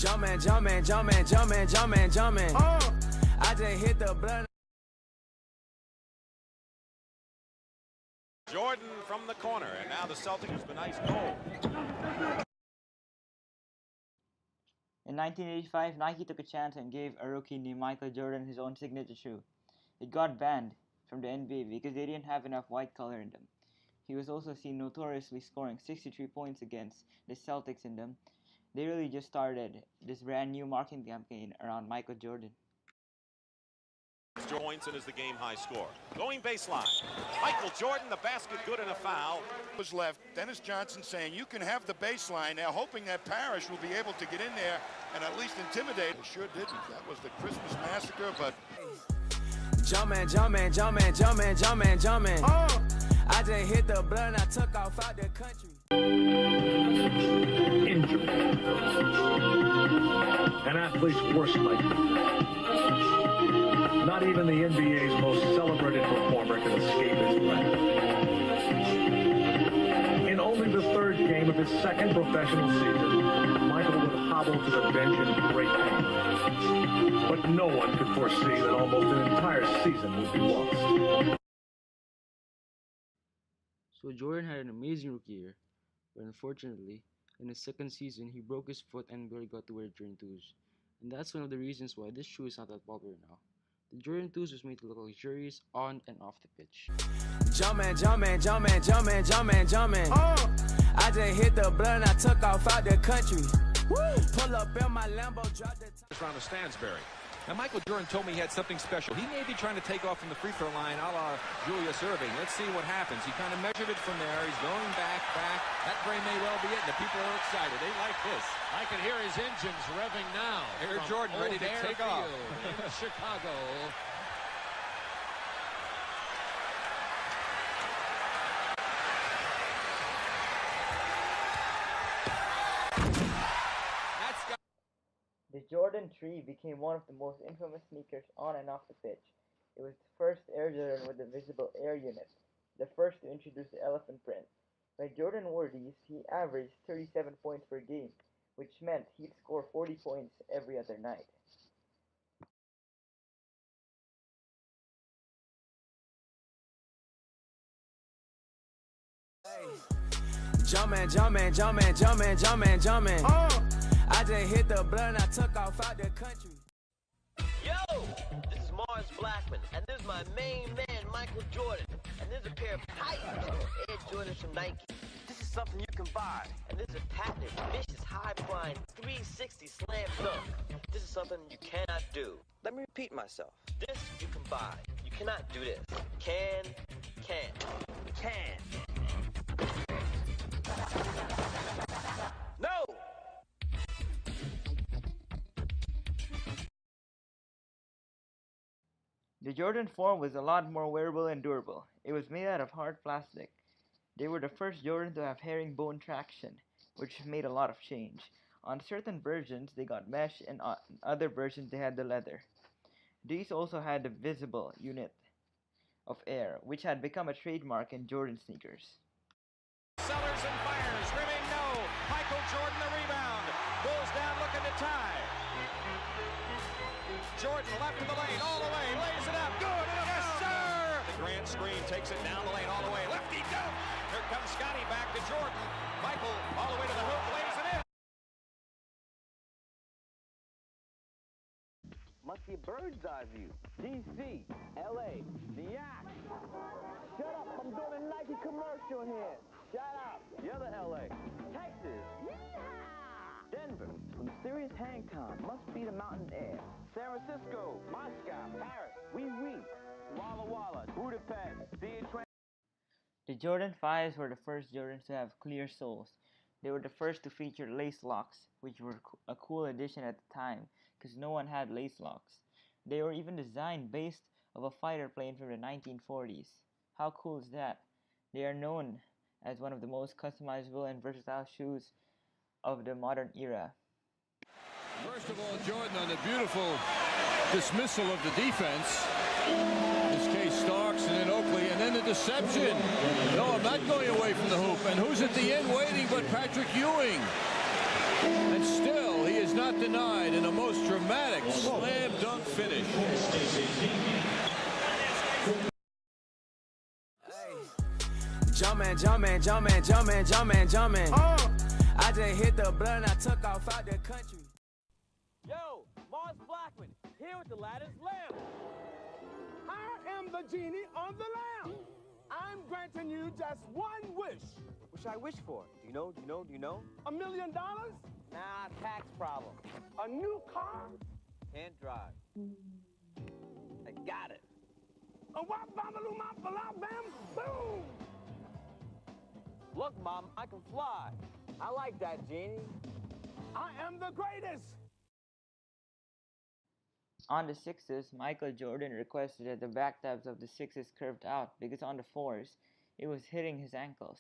Jumpin', jumpin', jumpin', jumpin', jumpin', jumpin'. I just hit the blunt. Jordan from the corner, and now the Celtics with a nice goal. In 1985, Nike took a chance and gave a rookie named Michael Jordan his own signature shoe. It got banned from the NBA because they didn't have enough white color in them. He was also seen notoriously scoring 63 points against the Celtics in them. They really just started this brand new marketing campaign around Michael Jordan. Joinson is the game-high score. Going baseline. Michael Jordan, the basket good and a foul. Was left. Dennis Johnson saying you can have the baseline now, hoping that Parrish will be able to get in there and at least intimidate. It sure didn't. That was the Christmas massacre, but Jumpin', jumpin', jumpin', jumpin', jumpin', jumpin'. I just hit the blunt, I took off out the country. Injury. An athlete's worst nightmare. Not even the NBA's most celebrated performer can escape his wrath. In only the third game of his second professional season, Michael would hobble to the bench in great pain. But no one could foresee that almost an entire season would be lost. So Jordan had an amazing rookie year, but unfortunately, in his second season, he broke his foot and barely got to wear Jordan 2s. And that's one of the reasons why this shoe is not that popular now. The Jordan 2s was made to look luxurious on and off the pitch. Jumpin', jumpin', jumpin', jumpin', jumpin', jumpin'. I just hit the blunt, I took off out the country. Pull up in my Lambo, drop the around the Stansbury. Now, Michael Jordan told me he had something special. He may be trying to take off from the free throw line a la Julius Erving. Let's see what happens. He kind of measured it from there. He's going back. That very may well be it. The people are excited. They like this. I can hear his engines revving now. Here's Jordan ready to take off. In Chicago. The Jordan 3 became one of the most infamous sneakers on and off the pitch. It was the first Air Jordan with a visible air unit, the first to introduce the elephant print. When Jordan wore these, he averaged 37 points per game, which meant he'd score 40 points every other night. Jumpin', jumpin', jumpin', jumpin', jumpin', jumpin'. I just hit the blunt, I took off out the country. Yo, this is Mars Blackman, and this is my main man, Michael Jordan. And this is a pair of tight Air Jordans from Nike. This is something you can buy, and this is a patented, vicious, high-flying 360 slam dunk. This is something you cannot do. Let me repeat myself. This you can buy. You cannot do this. Can. No! The Jordan 4 was a lot more wearable and durable. It was made out of hard plastic. They were the first Jordan to have herringbone traction, which made a lot of change. On certain versions, they got mesh, and on other versions, they had the leather. These also had the visible unit of air, which had become a trademark in Jordan sneakers. Sellers and fires, rimming no. Michael Jordan the rebound. Bulls down looking to tie. Jordan left of the lane, all the way, lays it up. Good, yes sir! The grand screen takes it down the lane, all the way. Lefty dunk! Here comes Scotty back to Jordan. Michael all the way to the hoop, lays it in. Must be a bird's eye view. DC, LA, New York. Shut up, I'm doing a Nike commercial here. Shut up. The other LA. Texas. Yeah. Denver. From Sirius Hancom. Must be the mountain air. San Francisco. Moscow. Paris. Oui. Walla Walla. Budapest. The Jordan 5s were the first Jordans to have clear soles. They were the first to feature lace locks, which were a cool addition at the time, because no one had lace locks. They were even designed based of a fighter plane from the 1940s. How cool is that? They are known as one of the most customizable and versatile shoes of the modern era. First of all, Jordan on the beautiful dismissal of the defense. In this case, Starks and then Oakley, and then the deception. No, I'm not going away from the hoop. And who's at the end waiting but Patrick Ewing? And still, he is not denied in a most dramatic slam dunk finish. Jumpin', jumpin', jumpin', jumpin', jumpin', jumpin'. I just hit the blunt, I took off out the country. Yo, Mars Blackman, here with the lattice lamp. I am the genie on the lamp. I'm granting you just one wish. What should I wish for? Do you know? $1 million? Nah, tax problem. A new car? Can't drive. I got it. A wop babaloo mop bam boom! Look, Mom, I can fly. I like that, Genie. I am the greatest. On the sixes, Michael Jordan requested that the back tabs of the sixes curved out because on the fours, it was hitting his ankles,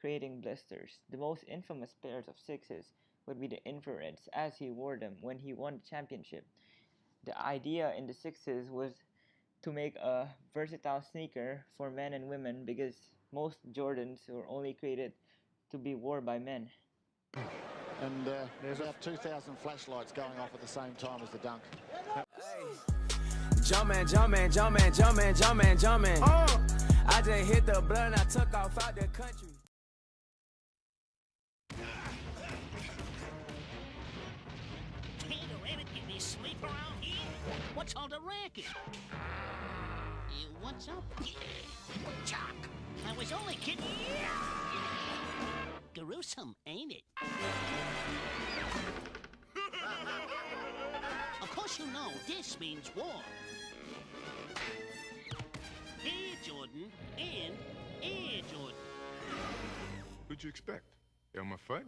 creating blisters. The most infamous pairs of sixes would be the infrareds, as he wore them when he won the championship. The idea in the sixes was to make a versatile sneaker for men and women because most Jordans were only created to be worn by men. And there's about 2,000 flashlights going off at the same time as the dunk. Jumpin', jumpin', jumpin', jumpin', jumpin', jumpin'. I just hit the blunt, I took off out the country. Can't Rabbit get me sleep around here? What's all the racket? What's up? Chuck, I was only kidding. Gruesome, ain't it? Of course you know this means war. Air Jordan and Air Jordan. What'd you expect? Elmer Fudd?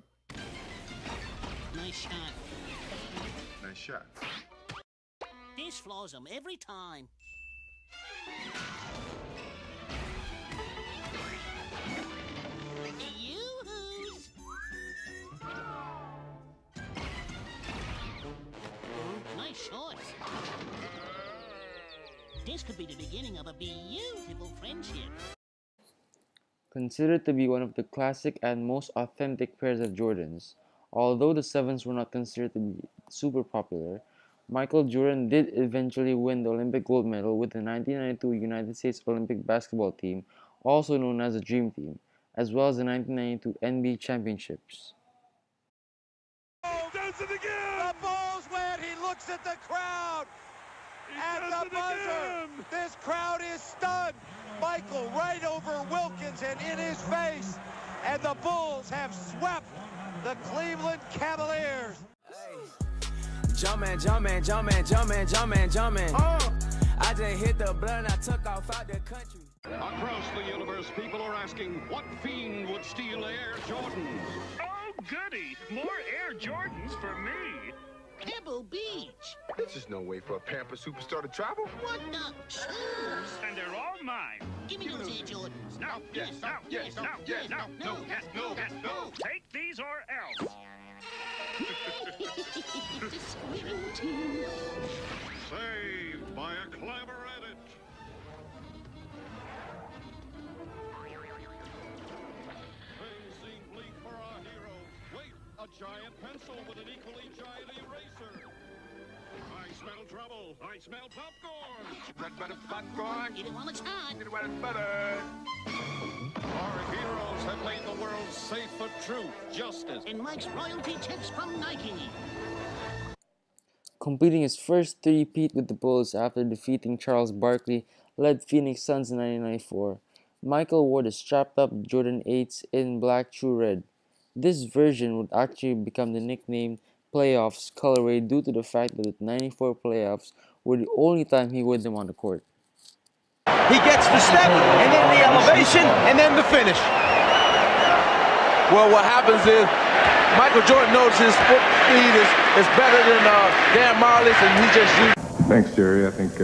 Nice shot. Nice shot. This floors them every time. Yoo-hoos! Nice shorts. This could be the beginning of a beautiful friendship. Considered to be one of the classic and most authentic pairs of Jordans, although the sevens were not considered to be super popular, Michael Jordan did eventually win the Olympic gold medal with the 1992 United States Olympic basketball team, also known as the Dream Team, as well as the 1992 NBA Championships. Oh, does it again! The ball's wet. He looks at the crowd. At the buzzer. This crowd is stunned. Michael right over Wilkins and in his face. And the Bulls have swept the Cleveland Cavaliers. Jumpin', jumpin', jumpin', jumpin', jumpin', jumpin'. I just hit the blunt, I took off out the country. Across the universe, people are asking, what fiend would steal Air Jordans? Oh, goody! More Air Jordans for me. Pebble Beach. There's just no way for a Pampas superstar to travel. What the shoes? And they're all mine. Give me those Air Jordans. No, yes, no, yes, no, yes, no, no, yes, no, yes, no. Take these or else. Saved by a clever edit. Things seem bleak for our heroes. Wait, a giant pencil with an equally giant eraser. I smell trouble. I smell popcorn. Red butter popcorn. Get it while it's hot. Get it while it's butter. Our heroes have made the world safe for truth, justice. And Mike's royalty checks from Nike. Completing his first three-peat with the Bulls after defeating Charles Barkley-led Phoenix Suns in 1994, Michael wore the strapped-up Jordan 8s in black true red. This version would actually become the nickname Playoffs colorway due to the fact that the 94 playoffs were the only time he wore them on the court. He gets the step, and then the elevation, and then the finish. Well, what happens is Michael Jordan knows his foot speed is better than Dan Marley's, and he just used. Thanks, Jerry. I think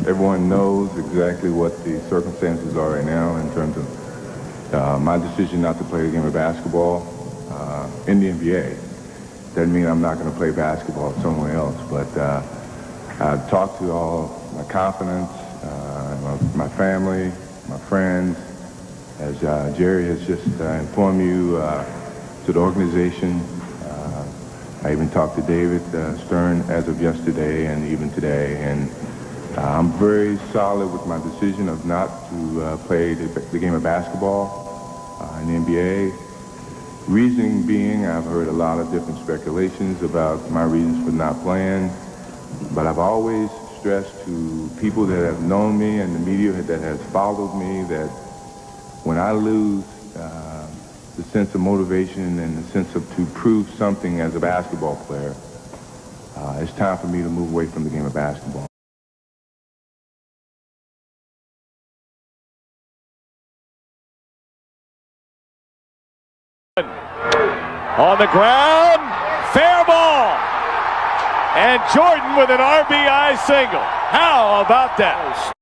everyone knows exactly what the circumstances are right now in terms of my decision not to play the game of basketball in the NBA. Doesn't mean I'm not going to play basketball somewhere else, but I've talked to all my confidants, my family, my friends, as Jerry has just informed you, to the organization. I even talked to David Stern as of yesterday and even today, and I'm very solid with my decision of not to play the game of basketball in the NBA. Reasoning being, I've heard a lot of different speculations about my reasons for not playing, but I've always stressed to people that have known me and the media that has followed me that when I lose the sense of motivation and the sense of to prove something as a basketball player, it's time for me to move away from the game of basketball. On the ground, fair ball. And Jordan with an RBI single. How about that?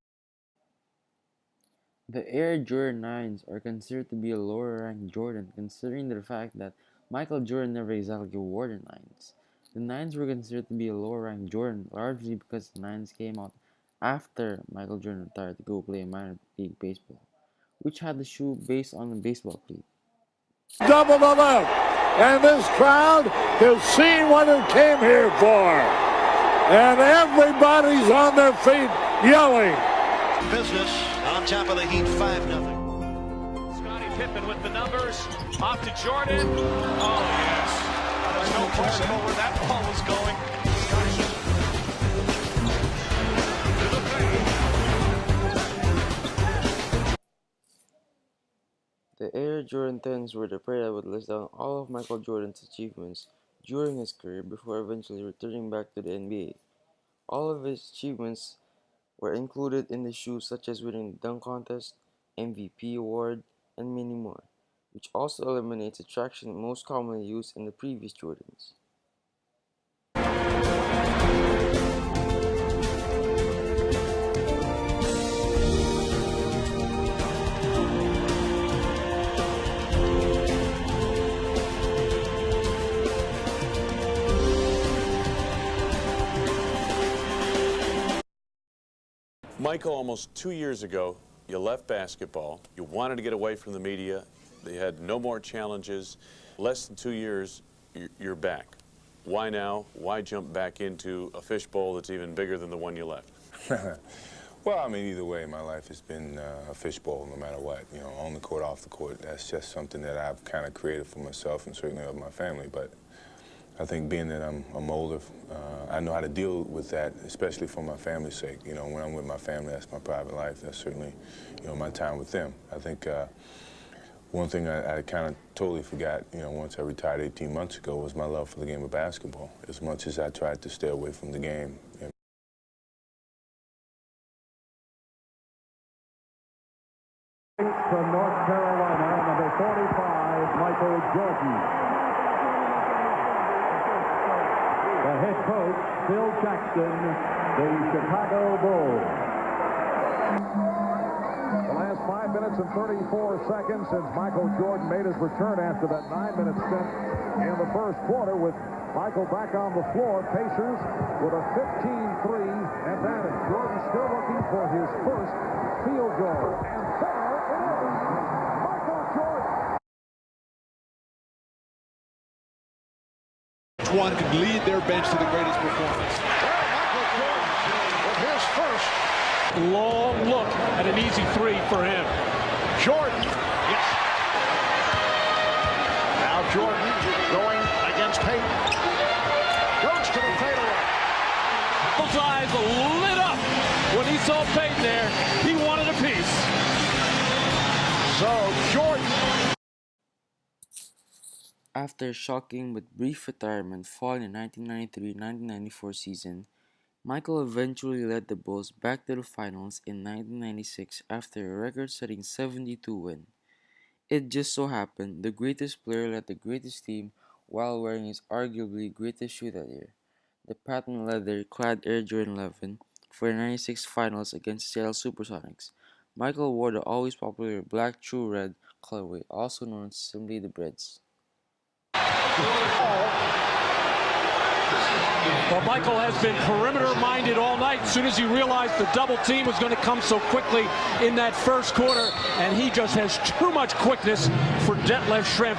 The Air Jordan 9s are considered to be a lower-ranked Jordan, considering the fact that Michael Jordan never exactly wore the 9s. The 9s were considered to be a lower-ranked Jordan, largely because the 9s came out after Michael Jordan retired to go play minor league baseball, which had the shoe based on the baseball cleat. Double the left, and this crowd has seen what it came here for. And everybody's on their feet yelling. Business on top of the Heat, 5-0. Scottie Pippen with the numbers. Off to Jordan. Oh, yes. There's no question about where that ball was going. The Air Jordan 10s were the pair that would list down all of Michael Jordan's achievements during his career before eventually returning back to the NBA. All of his achievements were included in the shoes, such as winning the dunk contest, MVP award, and many more, which also eliminates the traction most commonly used in the previous Jordans. Michael, almost 2 years ago, you left basketball. You wanted to get away from the media. They had no more challenges. Less than 2 years, you're back. Why now? Why jump back into a fishbowl that's even bigger than the one you left? Well, I mean, either way, my life has been a fishbowl no matter what. You know, on the court, off the court. That's just something that I've kind of created for myself and certainly of my family. But I think being that I'm older, I know how to deal with that, especially for my family's sake. You know, when I'm with my family, that's my private life. That's certainly, you know, my time with them. I think one thing I kind of totally forgot, you know, once I retired 18 months ago, was my love for the game of basketball. As much as I tried to stay away from the game. From North Carolina, number 45, Michael Jordan. The head coach, Phil Jackson, the Chicago Bulls. The last 5 minutes and 34 seconds since Michael Jordan made his return after that 9-minute stint in the first quarter, with Michael back on the floor. Pacers with a 15-3 advantage. Jordan still looking for his first field goal. And there it is. Michael Jordan. One can lead their bench to the greatest performance. Michael Jordan with his first Long look at an easy three for him. Jordan. Yes. Now Jordan going against Payton. Goes to the fadeaway. His eyes lit up when he saw Payton there. He wanted a piece. So Jordan. After a shocking but brief retirement following the 1993-1994 season, Michael eventually led the Bulls back to the finals in 1996 after a record-setting 72 win. It just so happened the greatest player led the greatest team while wearing his arguably greatest shoe that year, the patent leather-clad Air Jordan 11, for the 96 finals against Seattle Supersonics. Michael wore the always popular black true red colorway, also known as simply the Breads. Well, Michael has been perimeter-minded all night as soon as he realized the double team was going to come so quickly in that first quarter, and he just has too much quickness for Detlef Schrempf.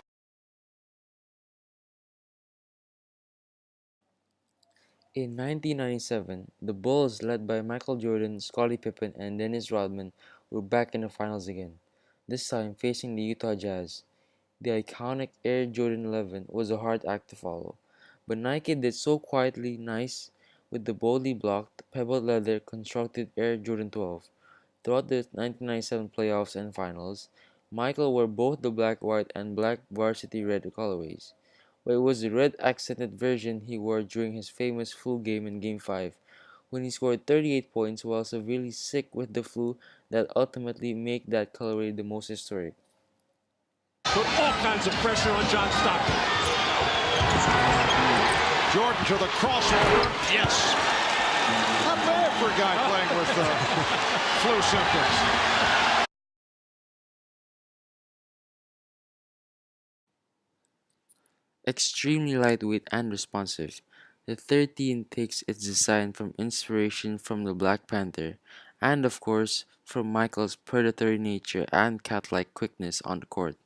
In 1997, the Bulls, led by Michael Jordan, Scottie Pippen, and Dennis Rodman, were back in the finals again, this time facing the Utah Jazz. The iconic Air Jordan 11 was a hard act to follow, but Nike did so quietly nice with the boldly blocked, pebbled leather constructed Air Jordan 12. Throughout the 1997 playoffs and finals, Michael wore both the black, white, and black varsity red colorways. But it was the red accented version he wore during his famous flu game in Game 5, when he scored 38 points while severely sick with the flu that ultimately made that colorway the most historic. Put all kinds of pressure on John Stockton. Jordan to the crossover. Yes. Not bad for a guy playing with flu symptoms. Extremely lightweight and responsive, the 13 takes its design from inspiration from the Black Panther, and of course, from Michael's predatory nature and cat-like quickness on the court.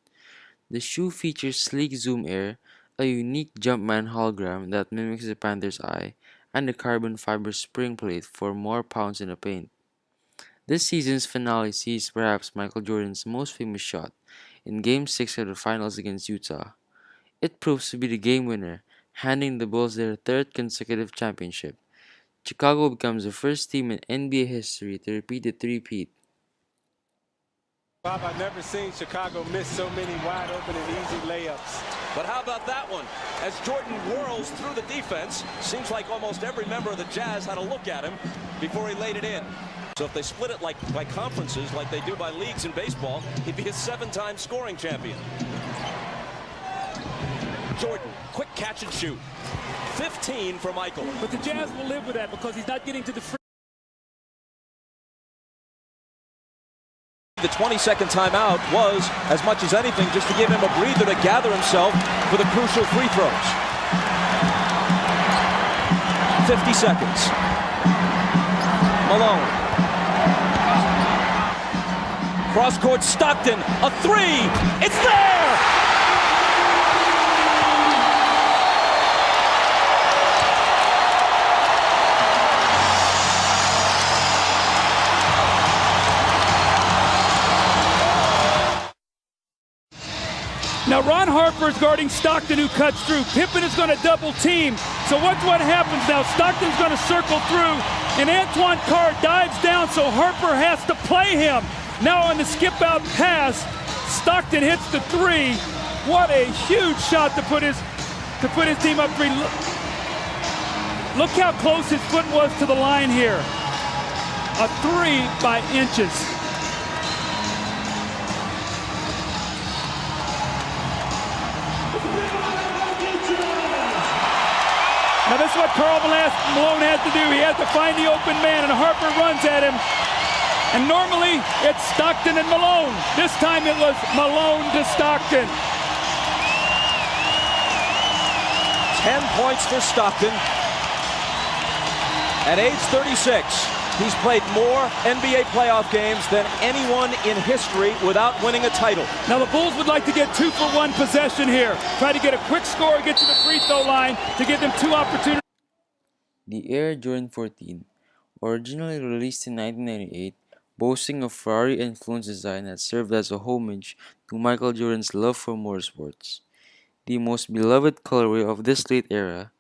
The shoe features sleek zoom air, a unique Jumpman hologram that mimics the Panther's eye, and a carbon fiber spring plate for more pounds in the paint. This season's finale sees perhaps Michael Jordan's most famous shot, in Game 6 of the finals against Utah. It proves to be the game winner, handing the Bulls their third consecutive championship. Chicago becomes the first team in NBA history to repeat the three-peat. Bob, I've never seen Chicago miss so many wide open and easy layups. But how about that one? As Jordan whirls through the defense, seems like almost every member of the Jazz had a look at him before he laid it in. So if they split it like by conferences, like they do by leagues in baseball, he'd be a 7-time scoring champion. Jordan, quick catch and shoot. 15 for Michael. But the Jazz will live with that because he's not getting to the free. The 22nd timeout was, as much as anything, just to give him a breather to gather himself for the crucial free throws. 50 seconds. Malone. Cross-court Stockton, a three. It's there! Now Ron Harper's guarding Stockton, who cuts through. Pippen is going to double team. So watch what happens now. Stockton's going to circle through, and Antoine Carr dives down, so Harper has to play him. Now on the skip-out pass, Stockton hits the three. What a huge shot to put his team up three. Look how close his foot was to the line here. A three by inches. Now this is what Karl Malone has to do. He has to find the open man, and Harper runs at him. And normally it's Stockton and Malone. This time it was Malone to Stockton. 10 points for Stockton. At age 36, he's played more NBA playoff games than anyone in history without winning a title. Now the Bulls would like to get 2-for-1 possession here. Try to get a quick score, get to the free throw line to give them two opportunities. The Air Jordan 14, originally released in 1998, boasting a Ferrari-influenced design that served as a homage to Michael Jordan's love for motorsports. The most beloved colorway of this late era,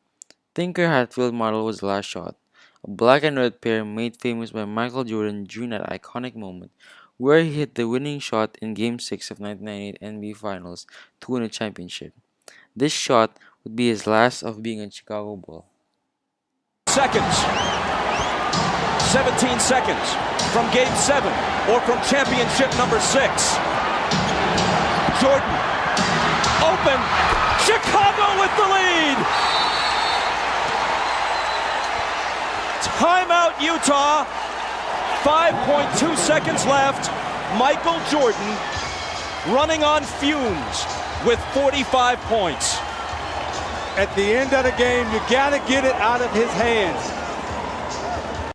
Tinker Hatfield model was the last shot, a black and red pair made famous by Michael Jordan during that iconic moment where he hit the winning shot in Game 6 of 1998 NBA Finals to win a championship. This shot would be his last of being a Chicago Bull. Seconds. 17 seconds from Game 7 or from championship number 6. Jordan, open, Chicago with the lead. Timeout Utah, 5.2 seconds left. Michael Jordan running on fumes with 45 points. At the end of the game, you gotta get it out of his hands.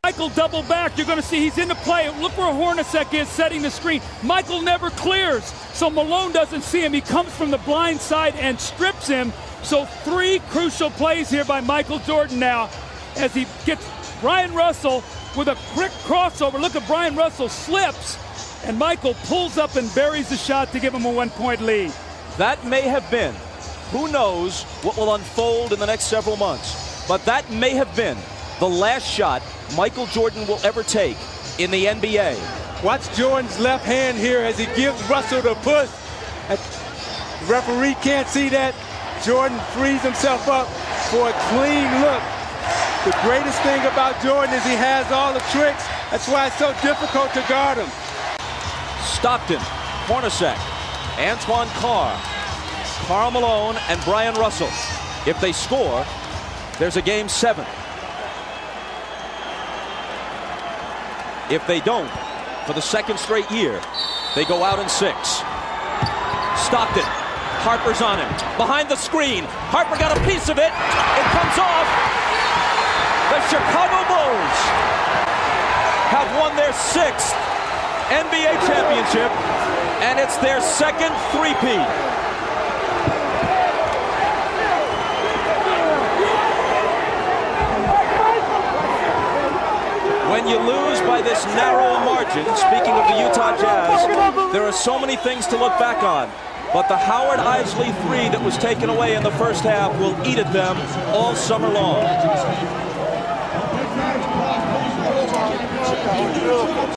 Michael double back. You're going to see he's in the play. Look where Hornacek is setting the screen. Michael never clears, so Malone doesn't see him. He comes from the blind side and strips him. So three crucial plays here by Michael Jordan now. as he gets Brian Russell with a quick crossover. Look at Brian Russell slips, and Michael pulls up and buries the shot to give him a 1-point lead. That may have been, who knows what will unfold in the next several months, but that may have been the last shot Michael Jordan will ever take in the NBA. Watch Jordan's left hand here as he gives Russell the push. The referee can't see that. Jordan frees himself up for a clean look. The greatest thing about Jordan is he has all the tricks. That's why it's so difficult to guard him. Stockton, Hornacek, Antoine Carr, Karl Malone, and Brian Russell. If they score, there's a game 7. If they don't, for the second straight year, they go out in 6. Stockton, Harper's on him. Behind the screen, Harper got a piece of it. It comes off. The Chicago Bulls have won their 6th NBA championship, and it's their 2nd three-peat. When you lose by this narrow margin, speaking of the Utah Jazz, there are so many things to look back on. But the Howard Isley 3 that was taken away in the first half will eat at them all summer long.